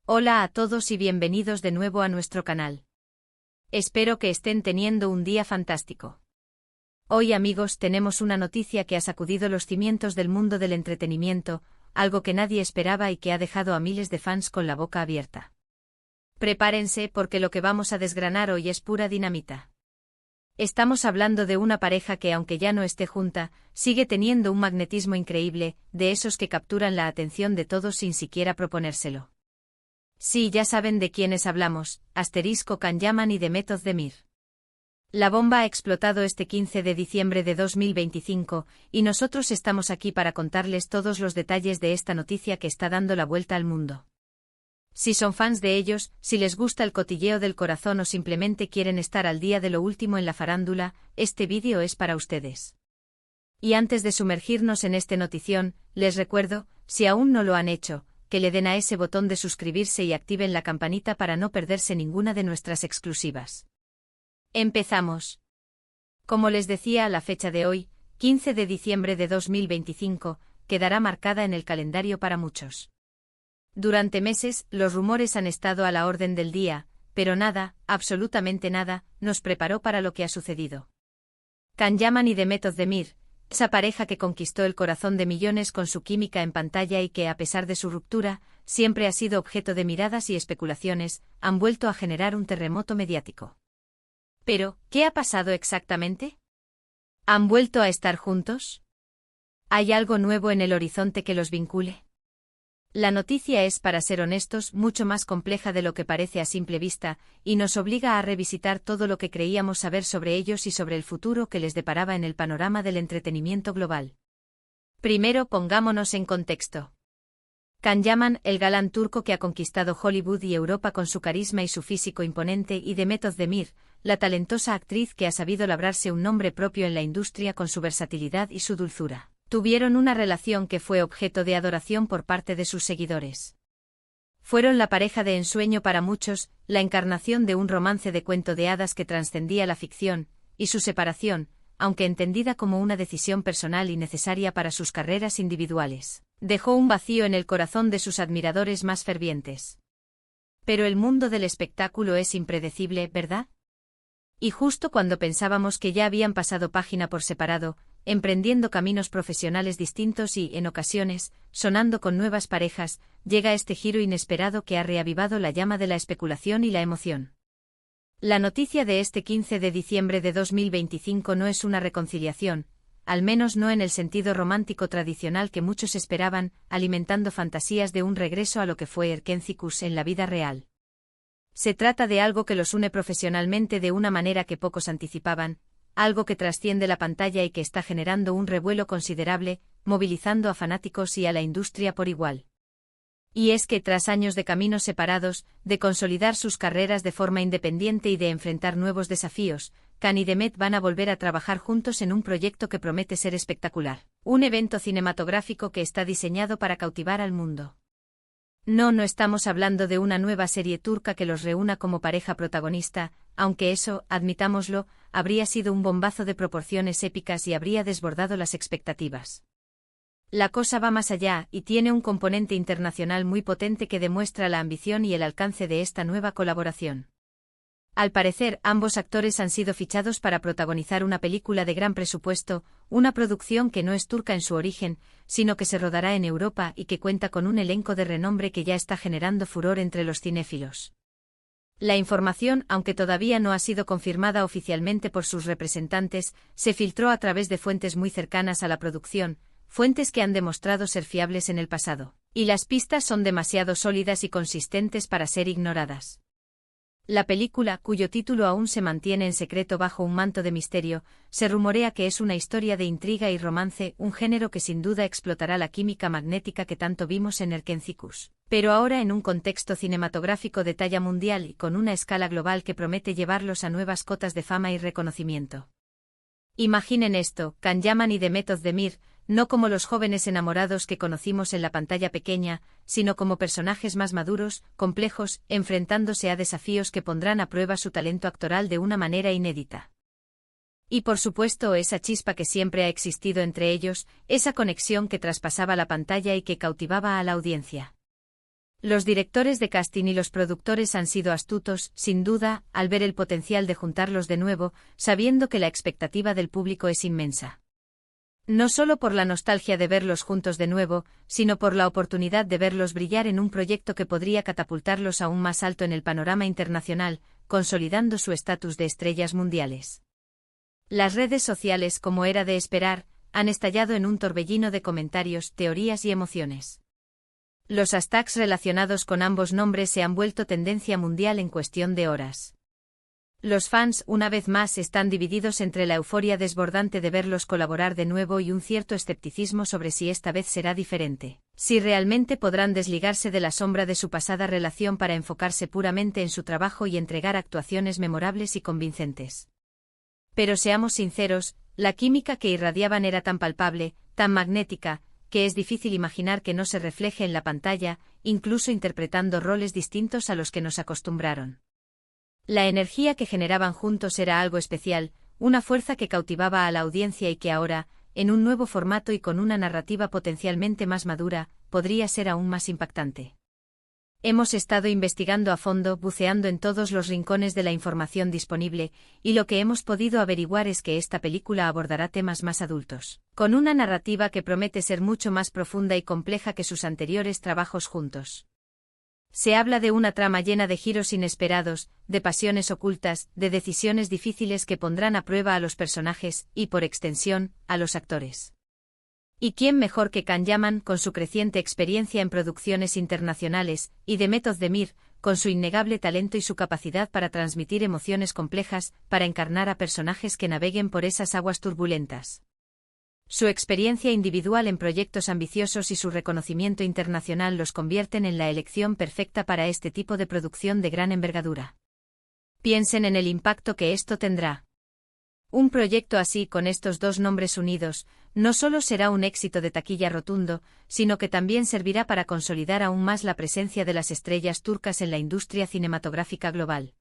Hola a todos y bienvenidos de nuevo a nuestro canal. Espero que estén teniendo un día fantástico. Hoy, amigos, tenemos una noticia que ha sacudido los cimientos del mundo del entretenimiento, algo que nadie esperaba y que ha dejado a miles de fans con la boca abierta. Prepárense porque lo que vamos a desgranar hoy es pura dinamita. Estamos hablando de una pareja que, aunque ya no esté junta, sigue teniendo un magnetismo increíble, de esos que capturan la atención de todos sin siquiera proponérselo. Sí, ya saben de quiénes hablamos, Can Yaman y Demet Özdemir. La bomba ha explotado este 15 de diciembre de 2025, y nosotros estamos aquí para contarles todos los detalles de esta noticia que está dando la vuelta al mundo. Si son fans de ellos, si les gusta el cotilleo del corazón o simplemente quieren estar al día de lo último en la farándula, este vídeo es para ustedes. Y antes de sumergirnos en este notición, les recuerdo, si aún no lo han hecho, que le den a ese botón de suscribirse y activen la campanita para no perderse ninguna de nuestras exclusivas. Empezamos. Como les decía, la fecha de hoy, 15 de diciembre de 2025, quedará marcada en el calendario para muchos. Durante meses, los rumores han estado a la orden del día, pero nada, absolutamente nada, nos preparó para lo que ha sucedido. Can Yaman y Demet Özdemir, esa pareja que conquistó el corazón de millones con su química en pantalla y que, a pesar de su ruptura, siempre ha sido objeto de miradas y especulaciones, han vuelto a generar un terremoto mediático. Pero, ¿qué ha pasado exactamente? ¿Han vuelto a estar juntos? ¿Hay algo nuevo en el horizonte que los vincule? La noticia es, para ser honestos, mucho más compleja de lo que parece a simple vista, y nos obliga a revisitar todo lo que creíamos saber sobre ellos y sobre el futuro que les deparaba en el panorama del entretenimiento global. Primero, pongámonos en contexto. Can Yaman, el galán turco que ha conquistado Hollywood y Europa con su carisma y su físico imponente, y Demet Özdemir, la talentosa actriz que ha sabido labrarse un nombre propio en la industria con su versatilidad y su dulzura, tuvieron una relación que fue objeto de adoración por parte de sus seguidores. Fueron la pareja de ensueño para muchos, la encarnación de un romance de cuento de hadas que trascendía la ficción, y su separación, aunque entendida como una decisión personal y necesaria para sus carreras individuales, dejó un vacío en el corazón de sus admiradores más fervientes. Pero el mundo del espectáculo es impredecible, ¿verdad? Y justo cuando pensábamos que ya habían pasado página por separado, emprendiendo caminos profesionales distintos y, en ocasiones, sonando con nuevas parejas, llega este giro inesperado que ha reavivado la llama de la especulación y la emoción. La noticia de este 15 de diciembre de 2025 no es una reconciliación, al menos no en el sentido romántico tradicional que muchos esperaban, alimentando fantasías de un regreso a lo que fue Erkencikus en la vida real. Se trata de algo que los une profesionalmente de una manera que pocos anticipaban, algo que trasciende la pantalla y que está generando un revuelo considerable, movilizando a fanáticos y a la industria por igual. Y es que tras años de caminos separados, de consolidar sus carreras de forma independiente y de enfrentar nuevos desafíos, Can y Demet van a volver a trabajar juntos en un proyecto que promete ser espectacular, un evento cinematográfico que está diseñado para cautivar al mundo. No estamos hablando de una nueva serie turca que los reúna como pareja protagonista, aunque eso, admitámoslo, habría sido un bombazo de proporciones épicas y habría desbordado las expectativas. La cosa va más allá y tiene un componente internacional muy potente que demuestra la ambición y el alcance de esta nueva colaboración. Al parecer, ambos actores han sido fichados para protagonizar una película de gran presupuesto, una producción que no es turca en su origen, sino que se rodará en Europa y que cuenta con un elenco de renombre que ya está generando furor entre los cinéfilos. La información, aunque todavía no ha sido confirmada oficialmente por sus representantes, se filtró a través de fuentes muy cercanas a la producción, fuentes que han demostrado ser fiables en el pasado, y las pistas son demasiado sólidas y consistentes para ser ignoradas. La película, cuyo título aún se mantiene en secreto bajo un manto de misterio, se rumorea que es una historia de intriga y romance, un género que sin duda explotará la química magnética que tanto vimos en Erkencikus, pero ahora en un contexto cinematográfico de talla mundial y con una escala global que promete llevarlos a nuevas cotas de fama y reconocimiento. Imaginen esto, Can Yaman y Demet Özdemir, no como los jóvenes enamorados que conocimos en la pantalla pequeña, sino como personajes más maduros, complejos, enfrentándose a desafíos que pondrán a prueba su talento actoral de una manera inédita. Y por supuesto esa chispa que siempre ha existido entre ellos, esa conexión que traspasaba la pantalla y que cautivaba a la audiencia. Los directores de casting y los productores han sido astutos, sin duda, al ver el potencial de juntarlos de nuevo, sabiendo que la expectativa del público es inmensa. No solo por la nostalgia de verlos juntos de nuevo, sino por la oportunidad de verlos brillar en un proyecto que podría catapultarlos aún más alto en el panorama internacional, consolidando su estatus de estrellas mundiales. Las redes sociales, como era de esperar, han estallado en un torbellino de comentarios, teorías y emociones. Los hashtags relacionados con ambos nombres se han vuelto tendencia mundial en cuestión de horas. Los fans, una vez más, están divididos entre la euforia desbordante de verlos colaborar de nuevo y un cierto escepticismo sobre si esta vez será diferente, si realmente podrán desligarse de la sombra de su pasada relación para enfocarse puramente en su trabajo y entregar actuaciones memorables y convincentes. Pero seamos sinceros, la química que irradiaban era tan palpable, tan magnética, que es difícil imaginar que no se refleje en la pantalla, incluso interpretando roles distintos a los que nos acostumbraron. La energía que generaban juntos era algo especial, una fuerza que cautivaba a la audiencia y que ahora, en un nuevo formato y con una narrativa potencialmente más madura, podría ser aún más impactante. Hemos estado investigando a fondo, buceando en todos los rincones de la información disponible, y lo que hemos podido averiguar es que esta película abordará temas más adultos, con una narrativa que promete ser mucho más profunda y compleja que sus anteriores trabajos juntos. Se habla de una trama llena de giros inesperados, de pasiones ocultas, de decisiones difíciles que pondrán a prueba a los personajes, y por extensión, a los actores. ¿Y quién mejor que Can Yaman, con su creciente experiencia en producciones internacionales, y de Method Demir, con su innegable talento y su capacidad para transmitir emociones complejas, para encarnar a personajes que naveguen por esas aguas turbulentas? Su experiencia individual en proyectos ambiciosos y su reconocimiento internacional los convierten en la elección perfecta para este tipo de producción de gran envergadura. Piensen en el impacto que esto tendrá. Un proyecto así, con estos dos nombres unidos, no solo será un éxito de taquilla rotundo, sino que también servirá para consolidar aún más la presencia de las estrellas turcas en la industria cinematográfica global.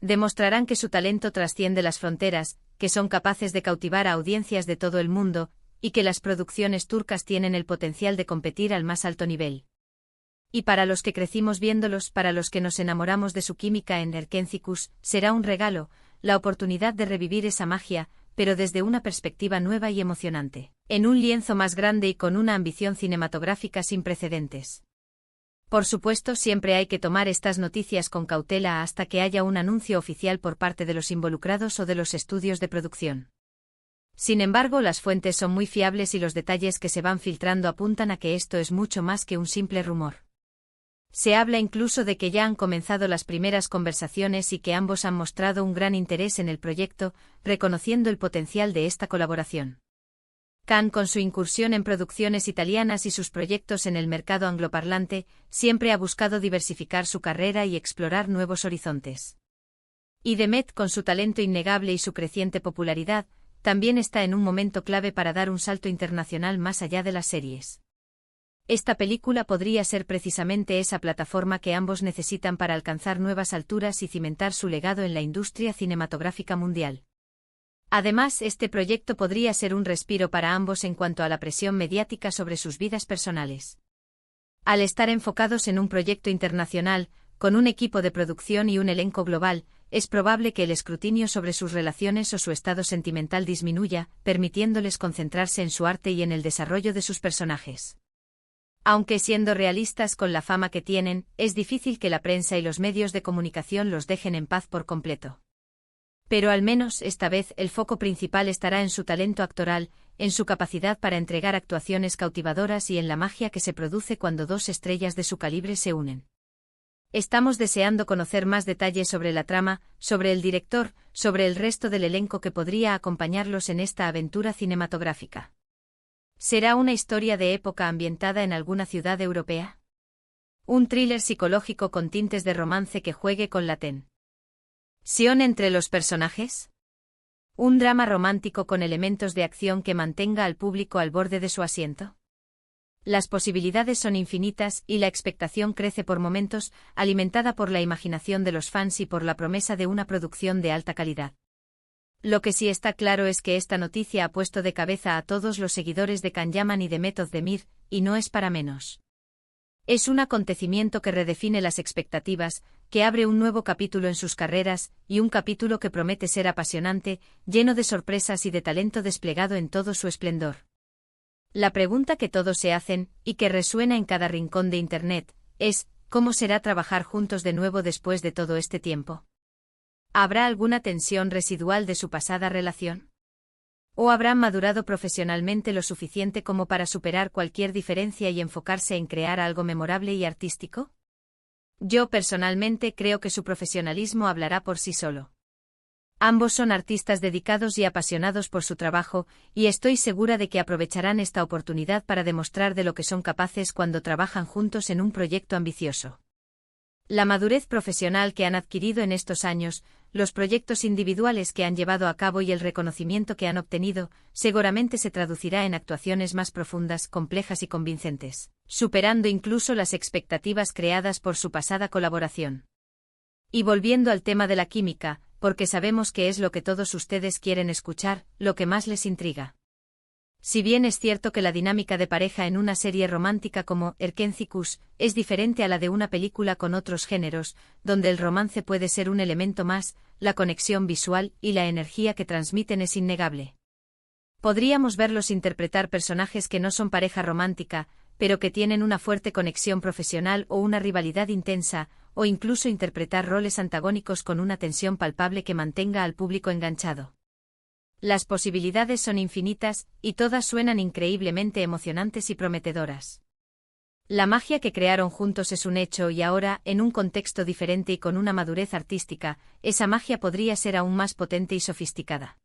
Demostrarán que su talento trasciende las fronteras, que son capaces de cautivar a audiencias de todo el mundo, y que las producciones turcas tienen el potencial de competir al más alto nivel. Y para los que crecimos viéndolos, para los que nos enamoramos de su química en Erkencikus, será un regalo, la oportunidad de revivir esa magia, pero desde una perspectiva nueva y emocionante, en un lienzo más grande y con una ambición cinematográfica sin precedentes. Por supuesto, siempre hay que tomar estas noticias con cautela hasta que haya un anuncio oficial por parte de los involucrados o de los estudios de producción. Sin embargo, las fuentes son muy fiables y los detalles que se van filtrando apuntan a que esto es mucho más que un simple rumor. Se habla incluso de que ya han comenzado las primeras conversaciones y que ambos han mostrado un gran interés en el proyecto, reconociendo el potencial de esta colaboración. Can, con su incursión en producciones italianas y sus proyectos en el mercado angloparlante, siempre ha buscado diversificar su carrera y explorar nuevos horizontes. Y Demet, con su talento innegable y su creciente popularidad, también está en un momento clave para dar un salto internacional más allá de las series. Esta película podría ser precisamente esa plataforma que ambos necesitan para alcanzar nuevas alturas y cimentar su legado en la industria cinematográfica mundial. Además, este proyecto podría ser un respiro para ambos en cuanto a la presión mediática sobre sus vidas personales. Al estar enfocados en un proyecto internacional, con un equipo de producción y un elenco global, es probable que el escrutinio sobre sus relaciones o su estado sentimental disminuya, permitiéndoles concentrarse en su arte y en el desarrollo de sus personajes. Aunque siendo realistas con la fama que tienen, es difícil que la prensa y los medios de comunicación los dejen en paz por completo. Pero al menos esta vez el foco principal estará en su talento actoral, en su capacidad para entregar actuaciones cautivadoras y en la magia que se produce cuando dos estrellas de su calibre se unen. Estamos deseando conocer más detalles sobre la trama, sobre el director, sobre el resto del elenco que podría acompañarlos en esta aventura cinematográfica. ¿Será una historia de época ambientada en alguna ciudad europea? ¿Un thriller psicológico con tintes de romance que juegue con la tensión entre los personajes? ¿Un drama romántico con elementos de acción que mantenga al público al borde de su asiento? Las posibilidades son infinitas y la expectación crece por momentos, alimentada por la imaginación de los fans y por la promesa de una producción de alta calidad. Lo que sí está claro es que esta noticia ha puesto de cabeza a todos los seguidores de Can Yaman y de Method Demir, y no es para menos. Es un acontecimiento que redefine las expectativas, que abre un nuevo capítulo en sus carreras, y un capítulo que promete ser apasionante, lleno de sorpresas y de talento desplegado en todo su esplendor. La pregunta que todos se hacen, y que resuena en cada rincón de Internet, es, ¿cómo será trabajar juntos de nuevo después de todo este tiempo? ¿Habrá alguna tensión residual de su pasada relación? ¿O habrán madurado profesionalmente lo suficiente como para superar cualquier diferencia y enfocarse en crear algo memorable y artístico? Yo personalmente creo que su profesionalismo hablará por sí solo. Ambos son artistas dedicados y apasionados por su trabajo, y estoy segura de que aprovecharán esta oportunidad para demostrar de lo que son capaces cuando trabajan juntos en un proyecto ambicioso. La madurez profesional que han adquirido en estos años, los proyectos individuales que han llevado a cabo y el reconocimiento que han obtenido, seguramente se traducirá en actuaciones más profundas, complejas y convincentes, superando incluso las expectativas creadas por su pasada colaboración. Y volviendo al tema de la química, porque sabemos que es lo que todos ustedes quieren escuchar, lo que más les intriga. Si bien es cierto que la dinámica de pareja en una serie romántica como Erkencikus es diferente a la de una película con otros géneros, donde el romance puede ser un elemento más, la conexión visual y la energía que transmiten es innegable. Podríamos verlos interpretar personajes que no son pareja romántica, pero que tienen una fuerte conexión profesional o una rivalidad intensa, o incluso interpretar roles antagónicos con una tensión palpable que mantenga al público enganchado. Las posibilidades son infinitas, y todas suenan increíblemente emocionantes y prometedoras. La magia que crearon juntos es un hecho y ahora, en un contexto diferente y con una madurez artística, esa magia podría ser aún más potente y sofisticada.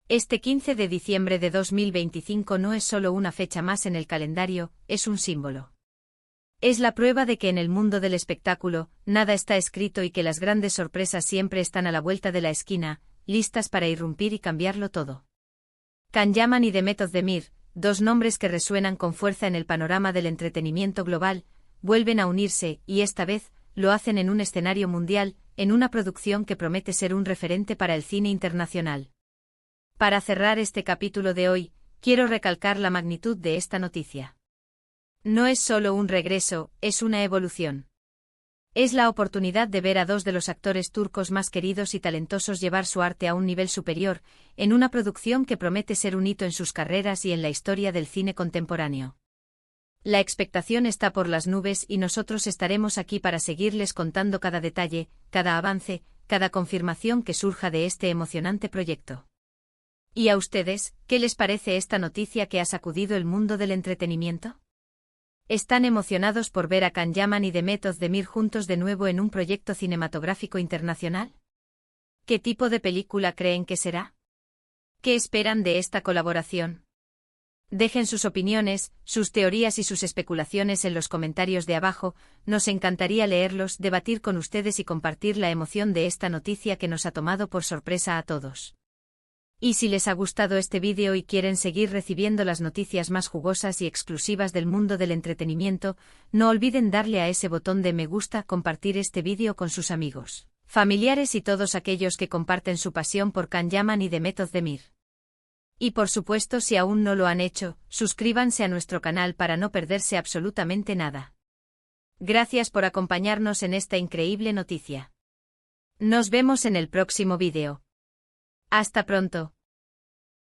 Este 15 de diciembre de 2025 no es solo una fecha más en el calendario, es un símbolo. Es la prueba de que en el mundo del espectáculo, nada está escrito y que las grandes sorpresas siempre están a la vuelta de la esquina, listas para irrumpir y cambiarlo todo. Can Yaman y Demet Özdemir, dos nombres que resuenan con fuerza en el panorama del entretenimiento global, vuelven a unirse, y esta vez, lo hacen en un escenario mundial, en una producción que promete ser un referente para el cine internacional. Para cerrar este capítulo de hoy, quiero recalcar la magnitud de esta noticia. No es solo un regreso, es una evolución. Es la oportunidad de ver a dos de los actores turcos más queridos y talentosos llevar su arte a un nivel superior, en una producción que promete ser un hito en sus carreras y en la historia del cine contemporáneo. La expectación está por las nubes y nosotros estaremos aquí para seguirles contando cada detalle, cada avance, cada confirmación que surja de este emocionante proyecto. ¿Y a ustedes, qué les parece esta noticia que ha sacudido el mundo del entretenimiento? ¿Están emocionados por ver a Can Yaman y Demet Özdemir juntos de nuevo en un proyecto cinematográfico internacional? ¿Qué tipo de película creen que será? ¿Qué esperan de esta colaboración? Dejen sus opiniones, sus teorías y sus especulaciones en los comentarios de abajo, nos encantaría leerlos, debatir con ustedes y compartir la emoción de esta noticia que nos ha tomado por sorpresa a todos. Y si les ha gustado este vídeo y quieren seguir recibiendo las noticias más jugosas y exclusivas del mundo del entretenimiento, no olviden darle a ese botón de me gusta, compartir este vídeo con sus amigos, familiares y todos aquellos que comparten su pasión por Can Yaman y Demet Özdemir. Y por supuesto, si aún no lo han hecho, suscríbanse a nuestro canal para no perderse absolutamente nada. Gracias por acompañarnos en esta increíble noticia. Nos vemos en el próximo vídeo. Hasta pronto.